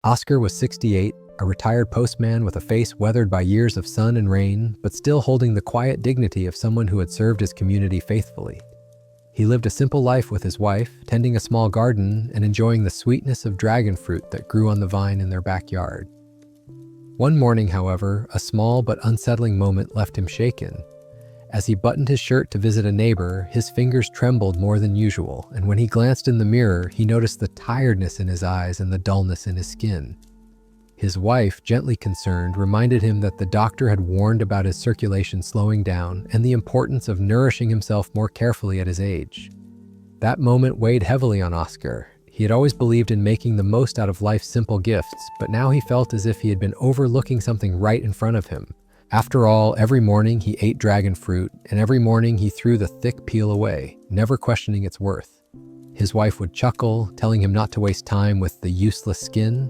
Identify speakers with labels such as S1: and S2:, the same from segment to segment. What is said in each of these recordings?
S1: Oscar was 68, a retired postman with a face weathered by years of sun and rain, but still holding the quiet dignity of someone who had served his community faithfully. He lived a simple life with his wife, tending a small garden and enjoying the sweetness of dragon fruit that grew on the vine in their backyard. One morning, however, a small but unsettling moment left him shaken. As he buttoned his shirt to visit a neighbor, his fingers trembled more than usual, and when he glanced in the mirror, he noticed the tiredness in his eyes and the dullness in his skin. His wife, gently concerned, reminded him that the doctor had warned about his circulation slowing down and the importance of nourishing himself more carefully at his age. That moment weighed heavily on Oscar. He had always believed in making the most out of life's simple gifts, but now he felt as if he had been overlooking something right in front of him. After all, every morning he ate dragon fruit, and every morning he threw the thick peel away, never questioning its worth. His wife would chuckle, telling him not to waste time with the useless skin.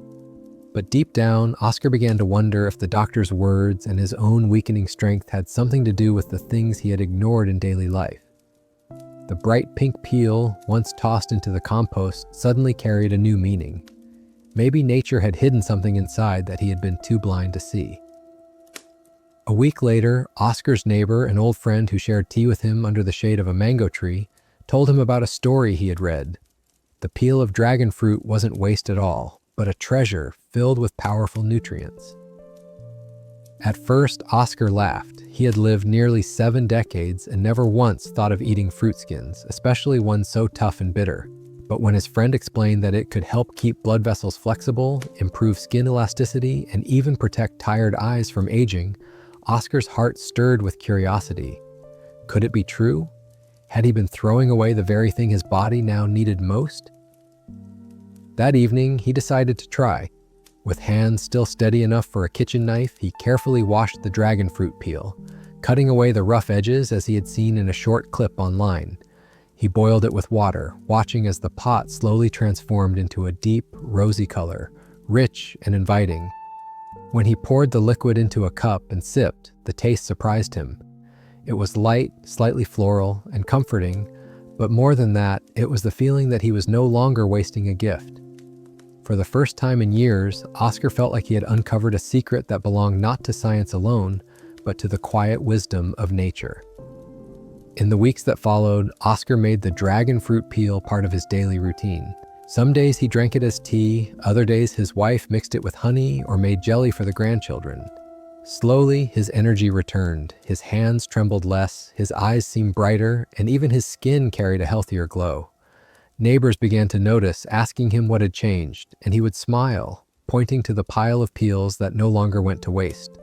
S1: But deep down, Oscar began to wonder if the doctor's words and his own weakening strength had something to do with the things he had ignored in daily life. The bright pink peel, once tossed into the compost, suddenly carried a new meaning. Maybe nature had hidden something inside that he had been too blind to see. A week later, Oscar's neighbor, an old friend who shared tea with him under the shade of a mango tree, told him about a story he had read. The peel of dragon fruit wasn't waste at all, but a treasure filled with powerful nutrients. At first, Oscar laughed. He had lived nearly 7 decades and never once thought of eating fruit skins, especially one so tough and bitter. But when his friend explained that it could help keep blood vessels flexible, improve skin elasticity, and even protect tired eyes from aging, Oscar's heart stirred with curiosity. Could it be true? Had he been throwing away the very thing his body now needed most? That evening, he decided to try. With hands still steady enough for a kitchen knife, he carefully washed the dragon fruit peel, cutting away the rough edges as he had seen in a short clip online. He boiled it with water, watching as the pot slowly transformed into a deep, rosy color, rich and inviting. When he poured the liquid into a cup and sipped, the taste surprised him. It was light, slightly floral, and comforting, but more than that, it was the feeling that he was no longer wasting a gift. For the first time in years, Oscar felt like he had uncovered a secret that belonged not to science alone, but to the quiet wisdom of nature. In the weeks that followed, Oscar made the dragon fruit peel part of his daily routine. Some days he drank it as tea, other days his wife mixed it with honey or made jelly for the grandchildren. Slowly, his energy returned, his hands trembled less, his eyes seemed brighter, and even his skin carried a healthier glow. Neighbors began to notice, asking him what had changed, and he would smile, pointing to the pile of peels that no longer went to waste.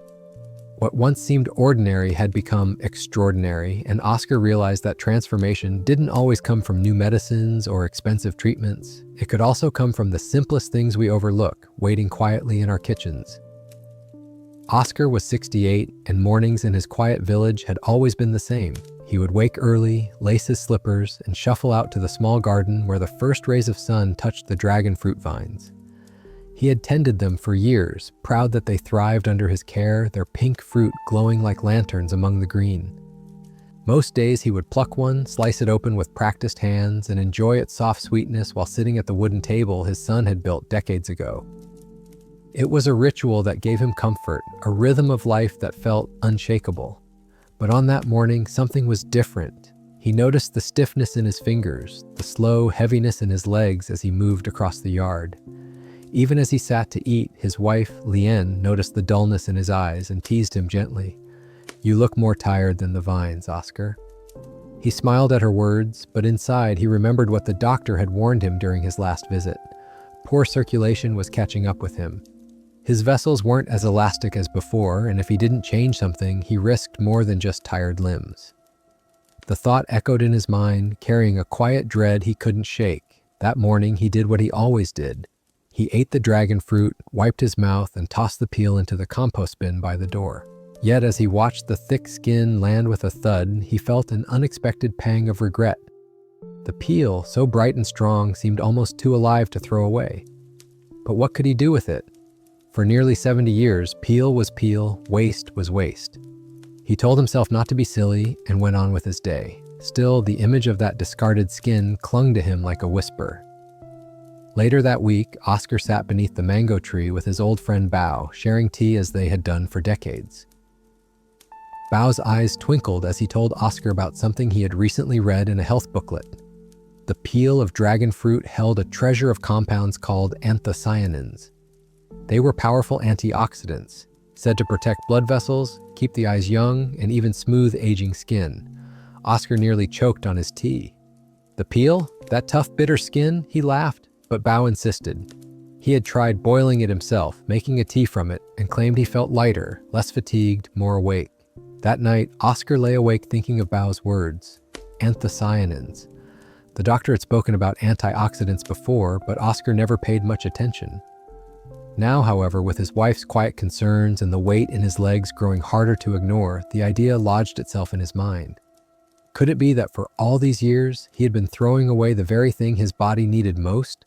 S1: What once seemed ordinary had become extraordinary, and Oscar realized that transformation didn't always come from new medicines or expensive treatments. It could also come from the simplest things we overlook, waiting quietly in our kitchens. Oscar was 68, and mornings in his quiet village had always been the same. He would wake early, lace his slippers, and shuffle out to the small garden where the first rays of sun touched the dragon fruit vines. He had tended them for years, proud that they thrived under his care, their pink fruit glowing like lanterns among the green. Most days he would pluck one, slice it open with practiced hands, and enjoy its soft sweetness while sitting at the wooden table his son had built decades ago. It was a ritual that gave him comfort, a rhythm of life that felt unshakable. But on that morning, something was different. He noticed the stiffness in his fingers, the slow heaviness in his legs as he moved across the yard. Even as he sat to eat, his wife, Liane, noticed the dullness in his eyes and teased him gently. "You look more tired than the vines, Oscar." He smiled at her words, but inside he remembered what the doctor had warned him during his last visit. Poor circulation was catching up with him. His vessels weren't as elastic as before, and if he didn't change something, he risked more than just tired limbs. The thought echoed in his mind, carrying a quiet dread he couldn't shake. That morning, he did what he always did. He ate the dragon fruit, wiped his mouth, and tossed the peel into the compost bin by the door. Yet as he watched the thick skin land with a thud, he felt an unexpected pang of regret. The peel, so bright and strong, seemed almost too alive to throw away. But what could he do with it? For nearly 70 years, peel was peel, waste was waste. He told himself not to be silly and went on with his day. Still, the image of that discarded skin clung to him like a whisper. Later that week, Oscar sat beneath the mango tree with his old friend Bao, sharing tea as they had done for decades. Bao's eyes twinkled as he told Oscar about something he had recently read in a health booklet. The peel of dragon fruit held a treasure of compounds called anthocyanins. They were powerful antioxidants, said to protect blood vessels, keep the eyes young, and even smooth aging skin. Oscar nearly choked on his tea. The peel? That tough, bitter skin? He laughed, but Bao insisted. He had tried boiling it himself, making a tea from it, and claimed he felt lighter, less fatigued, more awake. That night, Oscar lay awake thinking of Bao's words. Anthocyanins. The doctor had spoken about antioxidants before, but Oscar never paid much attention. Now, however, with his wife's quiet concerns and the weight in his legs growing harder to ignore, the idea lodged itself in his mind. Could it be that for all these years, he had been throwing away the very thing his body needed most?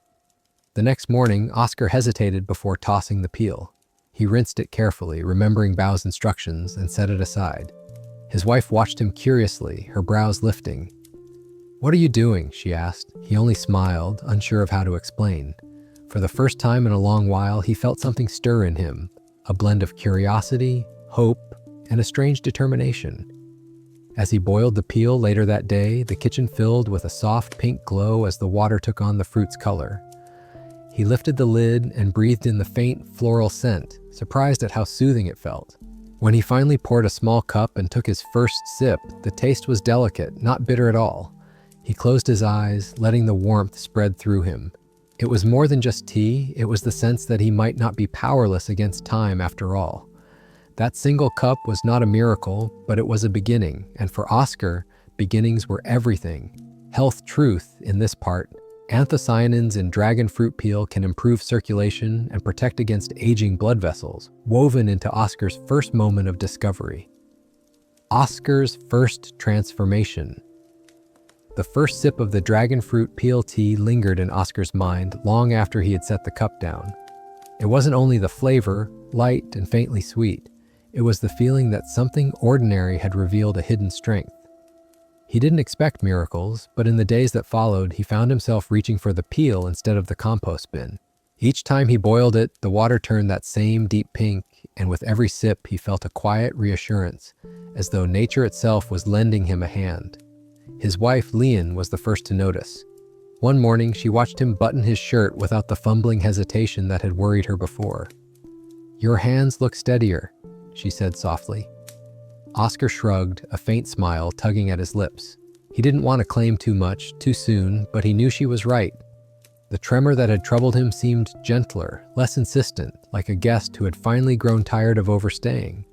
S1: The next morning, Oscar hesitated before tossing the peel. He rinsed it carefully, remembering Bao's instructions, and set it aside. His wife watched him curiously, her brows lifting. "What are you doing?" she asked. He only smiled, unsure of how to explain. For the first time in a long while, he felt something stir in him, a blend of curiosity, hope, and a strange determination. As he boiled the peel later that day, the kitchen filled with a soft pink glow as the water took on the fruit's color. He lifted the lid and breathed in the faint floral scent, surprised at how soothing it felt. When he finally poured a small cup and took his first sip, the taste was delicate, not bitter at all. He closed his eyes, letting the warmth spread through him. It was more than just tea, it was the sense that he might not be powerless against time after all. That single cup was not a miracle, but it was a beginning, and for Oscar, beginnings were everything. Health truth in this part. Anthocyanins in dragon fruit peel can improve circulation and protect against aging blood vessels, woven into Oscar's first moment of discovery. Oscar's first transformation. The first sip of the dragon fruit peel tea lingered in Oscar's mind long after he had set the cup down. It wasn't only the flavor, light and faintly sweet. It was the feeling that something ordinary had revealed a hidden strength. He didn't expect miracles, but in the days that followed, he found himself reaching for the peel instead of the compost bin. Each time he boiled it, the water turned that same deep pink, and with every sip, he felt a quiet reassurance, as though nature itself was lending him a hand. His wife, Lian, was the first to notice. One morning, she watched him button his shirt without the fumbling hesitation that had worried her before. "Your hands look steadier," she said softly. Oscar shrugged, a faint smile tugging at his lips. He didn't want to claim too much, too soon, but he knew she was right. The tremor that had troubled him seemed gentler, less insistent, like a guest who had finally grown tired of overstaying.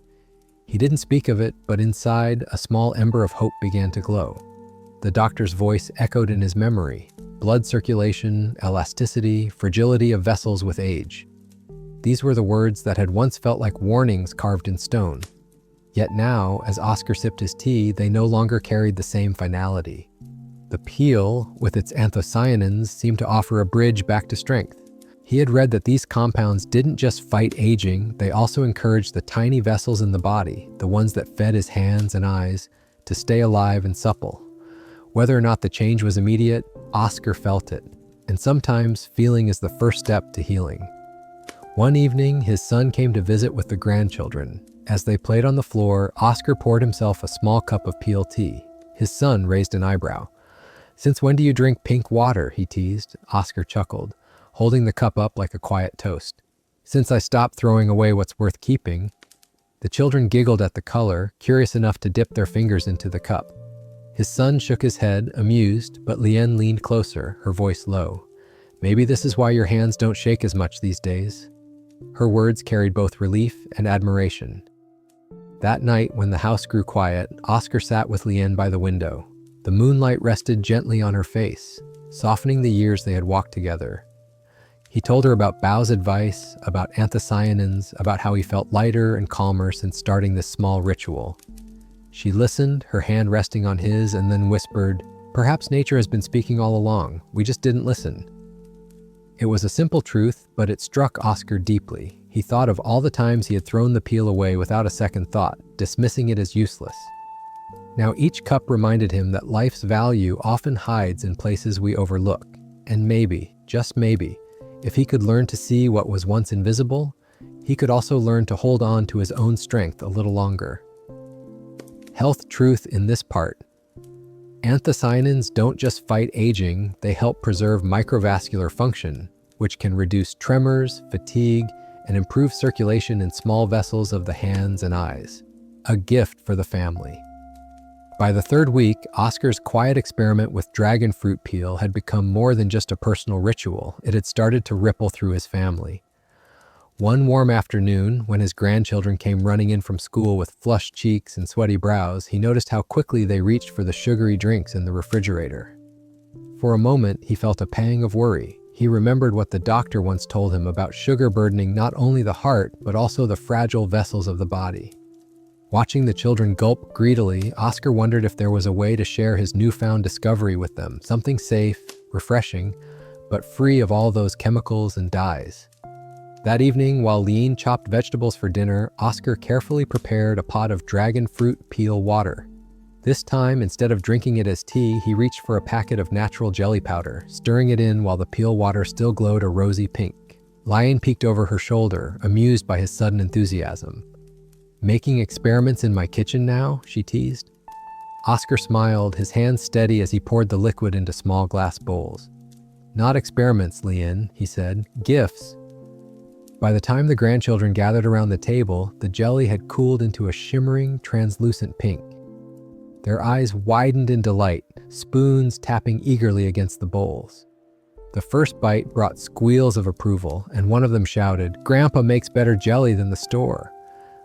S1: He didn't speak of it, but inside, a small ember of hope began to glow. The doctor's voice echoed in his memory. Blood circulation, elasticity, fragility of vessels with age. These were the words that had once felt like warnings carved in stone. Yet now, as Oscar sipped his tea, they no longer carried the same finality. The peel, with its anthocyanins, seemed to offer a bridge back to strength. He had read that these compounds didn't just fight aging, they also encouraged the tiny vessels in the body, the ones that fed his hands and eyes, to stay alive and supple. Whether or not the change was immediate, Oscar felt it. And sometimes, feeling is the first step to healing. One evening, his son came to visit with the grandchildren. As they played on the floor, Oscar poured himself a small cup of peel tea. His son raised an eyebrow. "Since when do you drink pink water?" he teased. Oscar chuckled, holding the cup up like a quiet toast. "Since I stopped throwing away what's worth keeping." The children giggled at the color, curious enough to dip their fingers into the cup. His son shook his head, amused, but Lian leaned closer, her voice low. "Maybe this is why your hands don't shake as much these days." Her words carried both relief and admiration. That night, when the house grew quiet, Oscar sat with Lian by the window. The moonlight rested gently on her face, softening the years they had walked together. He told her about Bao's advice, about anthocyanins, about how he felt lighter and calmer since starting this small ritual. She listened, her hand resting on his, and then whispered, "Perhaps nature has been speaking all along. We just didn't listen." It was a simple truth, but it struck Oscar deeply. He thought of all the times he had thrown the peel away without a second thought, dismissing it as useless. Now each cup reminded him that life's value often hides in places we overlook. And maybe, just maybe, If he could learn to see what was once invisible, he could also learn to hold on to his own strength a little longer. Health truth in this part. Anthocyanins don't just fight aging, they help preserve microvascular function, which can reduce tremors, fatigue, and improve circulation in small vessels of the hands and eyes. A gift for the family. By the third week, Oscar's quiet experiment with dragon fruit peel had become more than just a personal ritual. It had started to ripple through his family. One warm afternoon, when his grandchildren came running in from school with flushed cheeks and sweaty brows, he noticed how quickly they reached for the sugary drinks in the refrigerator. For a moment, he felt a pang of worry. He remembered what the doctor once told him about sugar burdening not only the heart, but also the fragile vessels of the body. Watching the children gulp greedily, Oscar wondered if there was a way to share his newfound discovery with them, something safe, refreshing, but free of all those chemicals and dyes. That evening, while Lean chopped vegetables for dinner, Oscar carefully prepared a pot of dragon fruit peel water. This time, instead of drinking it as tea, he reached for a packet of natural jelly powder, stirring it in while the peel water still glowed a rosy pink. Lion peeked over her shoulder, amused by his sudden enthusiasm. "Making experiments in my kitchen now?" she teased. Oscar smiled, his hands steady as he poured the liquid into small glass bowls. "Not experiments, Leanne," he said. "Gifts." By the time the grandchildren gathered around the table, the jelly had cooled into a shimmering, translucent pink. Their eyes widened in delight, spoons tapping eagerly against the bowls. The first bite brought squeals of approval, and one of them shouted, "Grandpa makes better jelly than the store."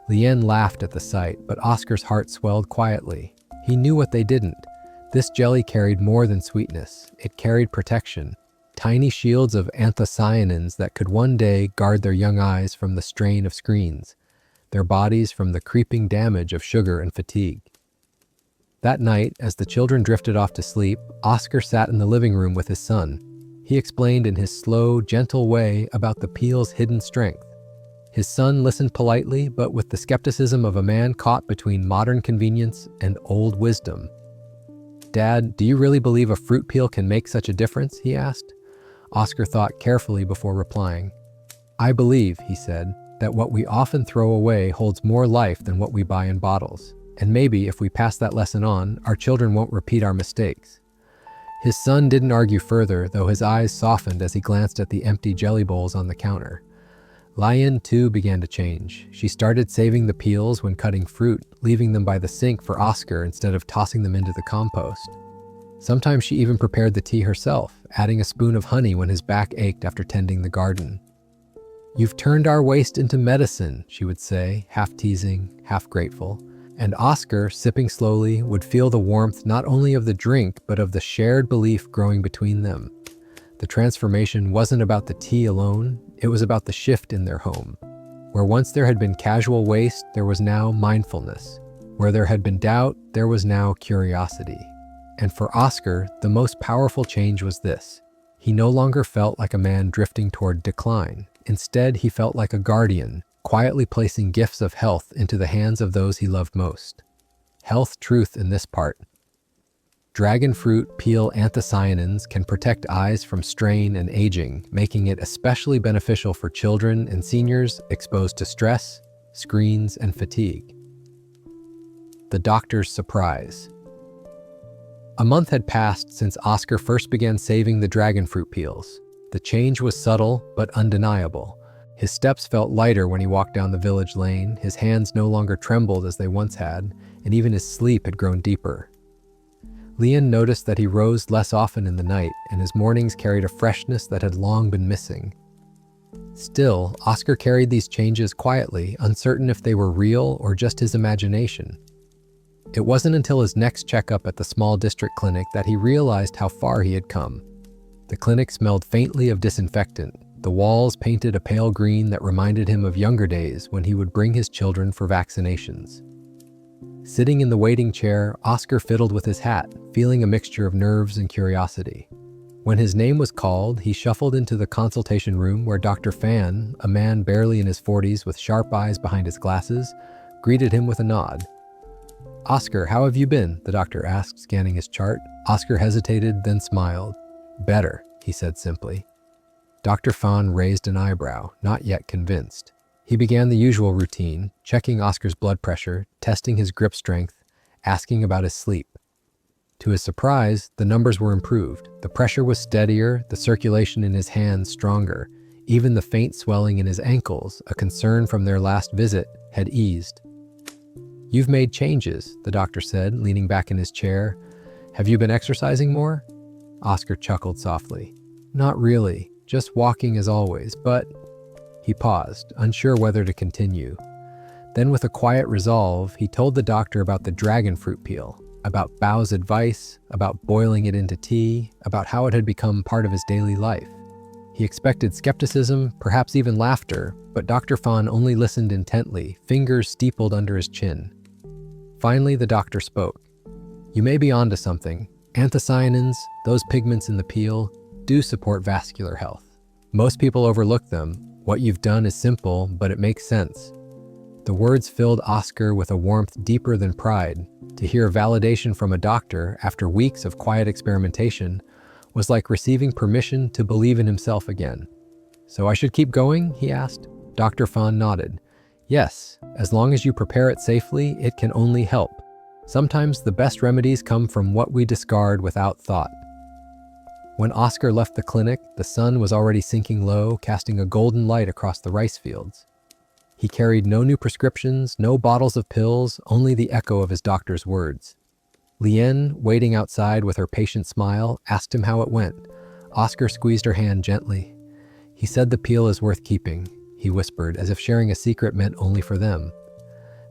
S1: Leanne laughed at the sight, but Oscar's heart swelled quietly. He knew what they didn't. This jelly carried more than sweetness. It carried protection. Tiny shields of anthocyanins that could one day guard their young eyes from the strain of screens, their bodies from the creeping damage of sugar and fatigue. That night, as the children drifted off to sleep, Oscar sat in the living room with his son. He explained in his slow, gentle way about the peel's hidden strength. His son listened politely, but with the skepticism of a man caught between modern convenience and old wisdom. "Dad, do you really believe a fruit peel can make such a difference?" he asked. Oscar thought carefully before replying. "I believe," he said, "that what we often throw away holds more life than what we buy in bottles. And maybe if we pass that lesson on, our children won't repeat our mistakes." His son didn't argue further, though his eyes softened as he glanced at the empty jelly bowls on the counter. Lion, too, began to change. She started saving the peels when cutting fruit, leaving them by the sink for Oscar instead of tossing them into the compost. Sometimes she even prepared the tea herself, adding a spoon of honey when his back ached after tending the garden. "You've turned our waste into medicine," she would say, half teasing, half grateful. And Oscar, sipping slowly, would feel the warmth not only of the drink, but of the shared belief growing between them. The transformation wasn't about the tea alone, it was about the shift in their home. Where once there had been casual waste, there was now mindfulness. Where there had been doubt, there was now curiosity. And for Oscar, the most powerful change was this. He no longer felt like a man drifting toward decline. Instead, he felt like a guardian, quietly placing gifts of health into the hands of those he loved most. Health truth in this part. Dragon fruit peel anthocyanins can protect eyes from strain and aging, making it especially beneficial for children and seniors exposed to stress, screens, and fatigue. The doctor's surprise. A month had passed since Oscar first began saving the dragon fruit peels. The change was subtle but undeniable. His steps felt lighter when he walked down the village lane, his hands no longer trembled as they once had, and even his sleep had grown deeper. Leon noticed that he rose less often in the night, and his mornings carried a freshness that had long been missing. Still, Oscar carried these changes quietly, uncertain if they were real or just his imagination. It wasn't until his next checkup at the small district clinic that he realized how far he had come. The clinic smelled faintly of disinfectant, the walls painted a pale green that reminded him of younger days when he would bring his children for vaccinations. Sitting in the waiting chair, Oscar fiddled with his hat, feeling a mixture of nerves and curiosity. When his name was called, he shuffled into the consultation room where Dr. Fan, a man barely in his 40s with sharp eyes behind his glasses, greeted him with a nod. "Oscar, how have you been?" the doctor asked, scanning his chart. Oscar hesitated, then smiled. "Better," he said simply. Dr. Fahn raised an eyebrow, not yet convinced. He began the usual routine, checking Oscar's blood pressure, testing his grip strength, asking about his sleep. To his surprise, the numbers were improved. The pressure was steadier, the circulation in his hands stronger. Even the faint swelling in his ankles, a concern from their last visit, had eased. "You've made changes," the doctor said, leaning back in his chair. "Have you been exercising more?" Oscar chuckled softly. "Not really, just walking as always, but—" He paused, unsure whether to continue. Then with a quiet resolve, he told the doctor about the dragon fruit peel, about Bao's advice, about boiling it into tea, about how it had become part of his daily life. He expected skepticism, perhaps even laughter, but Dr. Fahn only listened intently, fingers steepled under his chin. Finally, the doctor spoke. "You may be onto something. Anthocyanins, those pigments in the peel, do support vascular health. Most people overlook them. What you've done is simple, but it makes sense." The words filled Oscar with a warmth deeper than pride. To hear validation from a doctor after weeks of quiet experimentation was like receiving permission to believe in himself again. "So I should keep going?" he asked. Dr. Fahn nodded. "Yes, as long as you prepare it safely, it can only help. Sometimes the best remedies come from what we discard without thought." When Oscar left the clinic, the sun was already sinking low, casting a golden light across the rice fields. He carried no new prescriptions, no bottles of pills, only the echo of his doctor's words. Lien, waiting outside with her patient smile, asked him how it went. Oscar squeezed her hand gently. "He said the peel is worth keeping," he whispered, as if sharing a secret meant only for them.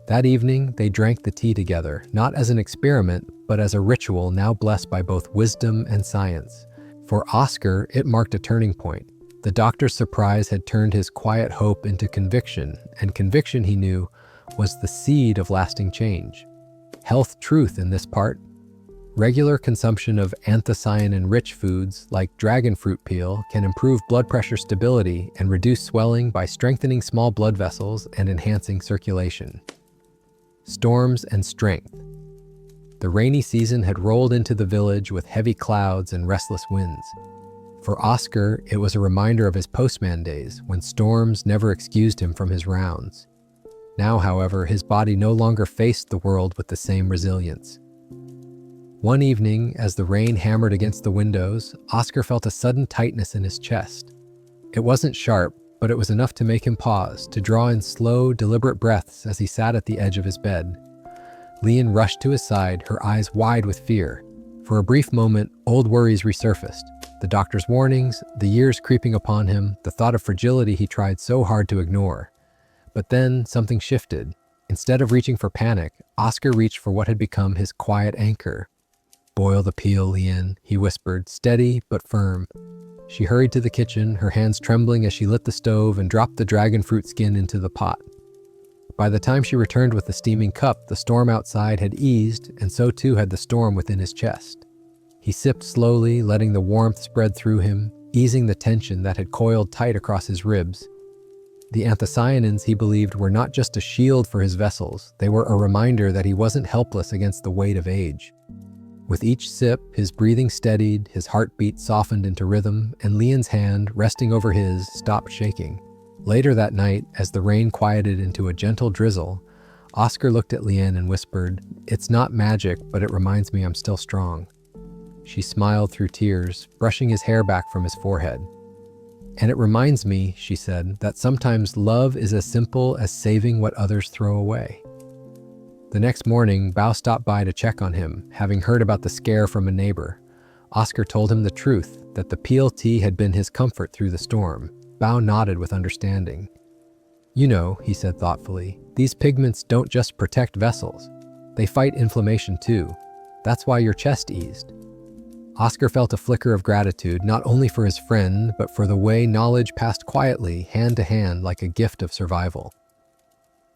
S1: That evening, they drank the tea together, not as an experiment, but as a ritual now blessed by both wisdom and science. For Oscar, it marked a turning point. The doctor's surprise had turned his quiet hope into conviction, and conviction, he knew, was the seed of lasting change. Health truth in this part. Regular consumption of anthocyanin-rich foods like dragon fruit peel can improve blood pressure stability and reduce swelling by strengthening small blood vessels and enhancing circulation. Storms and strength. The rainy season had rolled into the village with heavy clouds and restless winds. For Oscar, it was a reminder of his postman days, when storms never excused him from his rounds. Now, however, his body no longer faced the world with the same resilience. One evening, as the rain hammered against the windows, Oscar felt a sudden tightness in his chest. It wasn't sharp, but it was enough to make him pause, to draw in slow, deliberate breaths as he sat at the edge of his bed. Lien rushed to his side, her eyes wide with fear. For a brief moment, old worries resurfaced. The doctor's warnings, the years creeping upon him, the thought of fragility he tried so hard to ignore. But then something shifted. Instead of reaching for panic, Oscar reached for what had become his quiet anchor. "Boil the peel, Lien," he whispered, steady but firm. She hurried to the kitchen, her hands trembling as she lit the stove and dropped the dragon fruit skin into the pot. By the time she returned with the steaming cup, the storm outside had eased, and so too had the storm within his chest. He sipped slowly, letting the warmth spread through him, easing the tension that had coiled tight across his ribs. The anthocyanins, he believed, were not just a shield for his vessels, they were a reminder that he wasn't helpless against the weight of age. With each sip, his breathing steadied, his heartbeat softened into rhythm, and Lien's hand, resting over his, stopped shaking. Later that night, as the rain quieted into a gentle drizzle, Oscar looked at Lien and whispered, "It's not magic, but it reminds me I'm still strong." She smiled through tears, brushing his hair back from his forehead. "And it reminds me," she said, "that sometimes love is as simple as saving what others throw away." The next morning, Bao stopped by to check on him, having heard about the scare from a neighbor. Oscar told him the truth, that the peel tea had been his comfort through the storm. Bao nodded with understanding. "You know," he said thoughtfully, "these pigments don't just protect vessels. They fight inflammation too. That's why your chest eased." Oscar felt a flicker of gratitude, not only for his friend, but for the way knowledge passed quietly, hand to hand, like a gift of survival.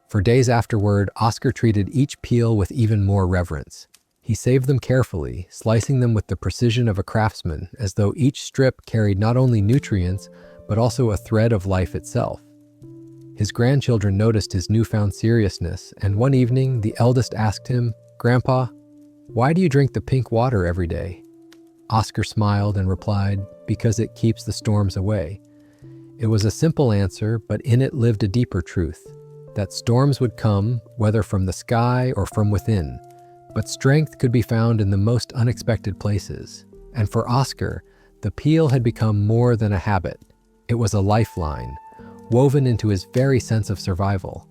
S1: For days afterward, Oscar treated each peel with even more reverence. He saved them carefully, slicing them with the precision of a craftsman, as though each strip carried not only nutrients, but also a thread of life itself. His grandchildren noticed his newfound seriousness, and one evening, the eldest asked him, "Grandpa, why do you drink the pink water every day?" Oscar smiled and replied, "Because it keeps the storms away." It was a simple answer, but in it lived a deeper truth, that storms would come, whether from the sky or from within, but strength could be found in the most unexpected places. And for Oscar, the peel had become more than a habit. It was a lifeline, woven into his very sense of survival.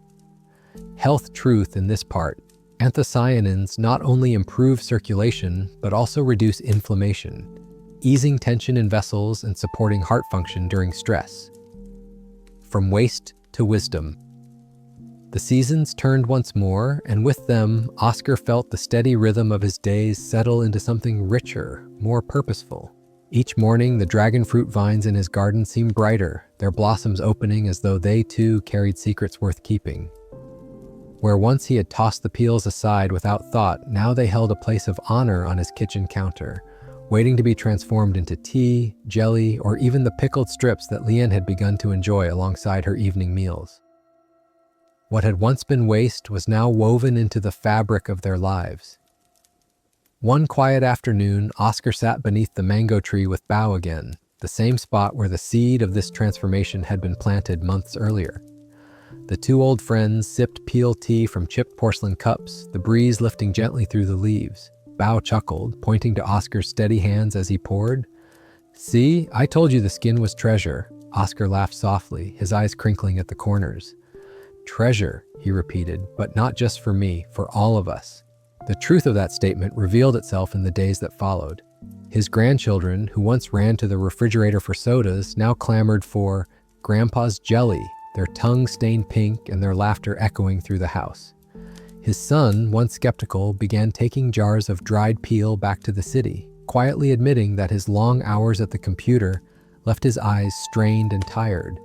S1: Health truth in this part: anthocyanins not only improve circulation, but also reduce inflammation, easing tension in vessels and supporting heart function during stress. From waste to wisdom. The seasons turned once more, and with them, Oscar felt the steady rhythm of his days settle into something richer, more purposeful. Each morning, the dragon fruit vines in his garden seemed brighter, their blossoms opening as though they too carried secrets worth keeping. Where once he had tossed the peels aside without thought, now they held a place of honor on his kitchen counter, waiting to be transformed into tea, jelly, or even the pickled strips that Leanne had begun to enjoy alongside her evening meals. What had once been waste was now woven into the fabric of their lives. One quiet afternoon, Oscar sat beneath the mango tree with Bao again, the same spot where the seed of this transformation had been planted months earlier. The two old friends sipped peel tea from chipped porcelain cups, the breeze lifting gently through the leaves. Bao chuckled, pointing to Oscar's steady hands as he poured. "See, I told you the skin was treasure." Oscar laughed softly, his eyes crinkling at the corners. "Treasure," he repeated, "but not just for me, for all of us." The truth of that statement revealed itself in the days that followed. His grandchildren, who once ran to the refrigerator for sodas, now clamored for Grandpa's jelly, their tongues stained pink and their laughter echoing through the house. His son, once skeptical, began taking jars of dried peel back to the city, quietly admitting that his long hours at the computer left his eyes strained and tired.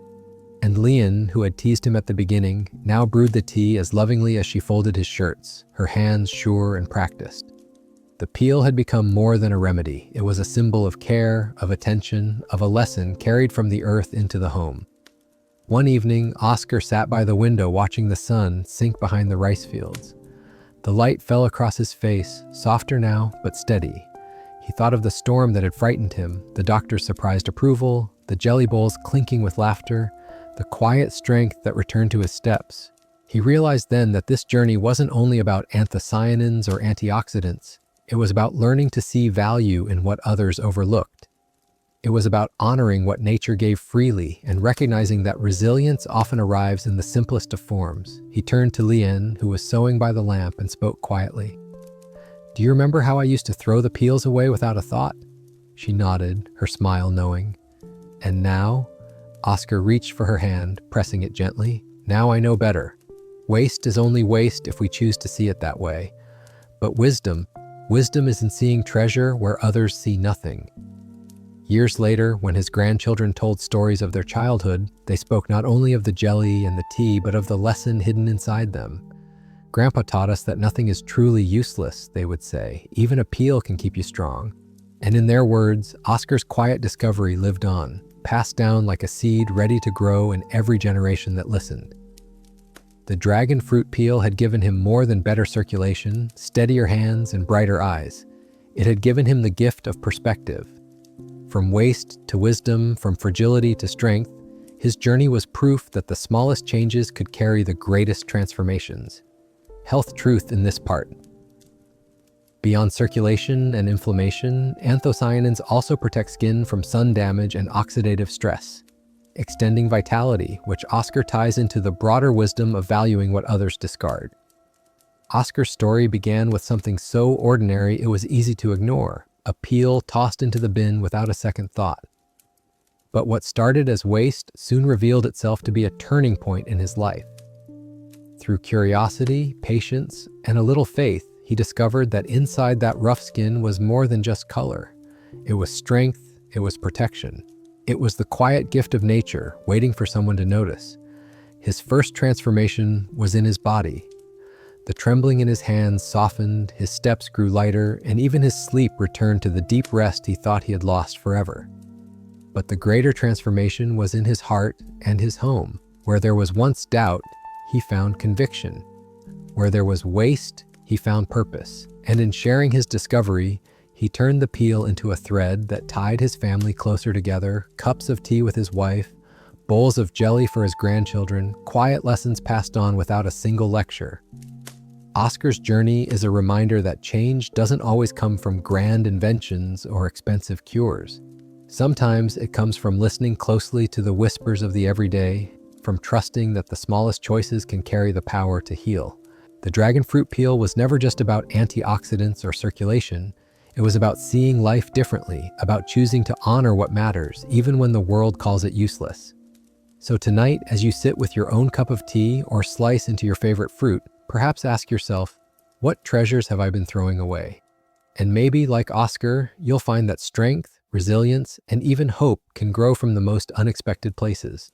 S1: And Leanne, who had teased him at the beginning, now brewed the tea as lovingly as she folded his shirts, her hands sure and practiced. The peel had become more than a remedy. It was a symbol of care, of attention, of a lesson carried from the earth into the home. One evening, Oscar sat by the window watching the sun sink behind the rice fields. The light fell across his face, softer now, but steady. He thought of the storm that had frightened him, the doctor's surprised approval, the jelly bowls clinking with laughter, the quiet strength that returned to his steps. He realized then that this journey wasn't only about anthocyanins or antioxidants. It was about learning to see value in what others overlooked. It was about honoring what nature gave freely and recognizing that resilience often arrives in the simplest of forms. He turned to Leanne, who was sewing by the lamp, and spoke quietly. "Do you remember how I used to throw the peels away without a thought?" She nodded, her smile knowing. "And now?" Oscar reached for her hand, pressing it gently. "Now I know better. Waste is only waste if we choose to see it that way. But wisdom is in seeing treasure where others see nothing." Years later, when his grandchildren told stories of their childhood, they spoke not only of the jelly and the tea, but of the lesson hidden inside them. "Grandpa taught us that nothing is truly useless," they would say. "Even a peel can keep you strong." And in their words, Oscar's quiet discovery lived on, passed down like a seed ready to grow in every generation that listened. The dragon fruit peel had given him more than better circulation, steadier hands, and brighter eyes. It had given him the gift of perspective. From waste to wisdom, from fragility to strength, his journey was proof that the smallest changes could carry the greatest transformations. Health truth in this part. Beyond circulation and inflammation, anthocyanins also protect skin from sun damage and oxidative stress, extending vitality, which Oscar ties into the broader wisdom of valuing what others discard. Oscar's story began with something so ordinary it was easy to ignore, a peel tossed into the bin without a second thought. But what started as waste soon revealed itself to be a turning point in his life. Through curiosity, patience, and a little faith, he discovered that inside that rough skin was more than just color. It was strength, it was protection. It was the quiet gift of nature, waiting for someone to notice. His first transformation was in his body. The trembling in his hands softened, his steps grew lighter, and even his sleep returned to the deep rest he thought he had lost forever. But the greater transformation was in his heart and his home. Where there was once doubt, he found conviction. Where there was waste, he found purpose. And in sharing his discovery, he turned the peel into a thread that tied his family closer together, cups of tea with his wife, bowls of jelly for his grandchildren, quiet lessons passed on without a single lecture. Oscar's journey is a reminder that change doesn't always come from grand inventions or expensive cures. Sometimes it comes from listening closely to the whispers of the everyday, from trusting that the smallest choices can carry the power to heal. The dragon fruit peel was never just about antioxidants or circulation. It was about seeing life differently, about choosing to honor what matters, even when the world calls it useless. So tonight, as you sit with your own cup of tea or slice into your favorite fruit, perhaps ask yourself, what treasures have I been throwing away? And maybe, like Oscar, you'll find that strength, resilience, and even hope can grow from the most unexpected places.